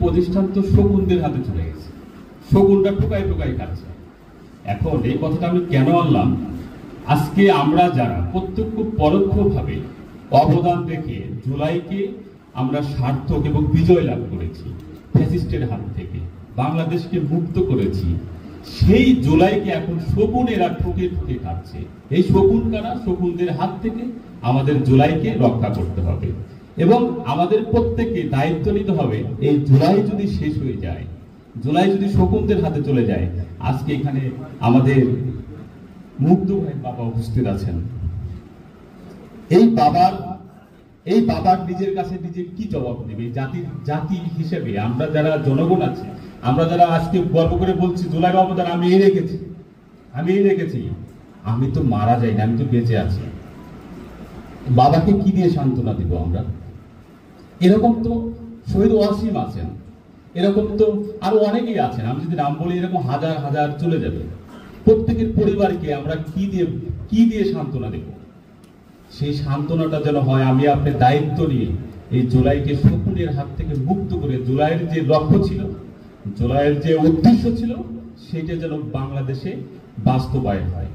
প্রতিষ্ঠান তো শকুনদের হাতে চলে গেছে, শকুনটা টোকাই টোকাই খাচ্ছে। এখন এই কথাটা আমি কেন আনলাম, আজকে আমরা যারা প্রত্যক্ষ পরোক্ষভাবে অবদান রেখে জুলাইকে আমরা সার্থক এবং বিজয় লাভ করেছি, ফ্যাসিস্টের হাত থেকে বাংলাদেশকে মুক্ত করেছি, সেই জুলাইকে এখন শকুনেরা ঠকে ঠকে খাচ্ছে। এই শকুন কারা? শকুনদের হাত থেকে আমাদের জুলাইকে রক্ষা করতে হবে এবং আমাদের প্রত্যেককে দায়িত্ব নিতে হবে। এই জুলাই যদি শেষ হয়ে যায়, জুলাই যদি শকুনদের হাতে চলে যায়, আজকে এখানে আমাদের মুগ্ধ ভাই বাবা উপস্থিত আছেন। এই বাবার নিজের কাছে নিজে কি জবাব দেবে? জাতি হিসেবে আমরা যারা জনগণ আছে, আমরা যারা আজকে গর্ব করে বলছি জুলাইয়ের অবদান আমি এই রেখেছি, আমি তো মারা যাইনি, আমি তো বেঁচে আছি। বাবাকে কি দিয়ে সান্ত্বনা দিব আমরা? এরকম তো শহীদ ওয়াসিম আছেন, এরকম তো আরো অনেকেই আছেন, আমি যদি নাম বলি এরকম হাজার হাজার চলে যাবে। প্রত্যেকের পরিবারকে আমরা কি দিয়ে সান্ত্বনা দেব? সেই সান্ত্বনাটা যেন হয় আমি আপনি দায়িত্ব নিয়ে এই জুলাইকে শকুনের হাত থেকে মুক্ত করে জুলাইয়ের যে লক্ষ্য ছিল, জুলাইয়ের যে উদ্দেশ্য ছিল, সেটা যেন বাংলাদেশে বাস্তবায়ন হয়।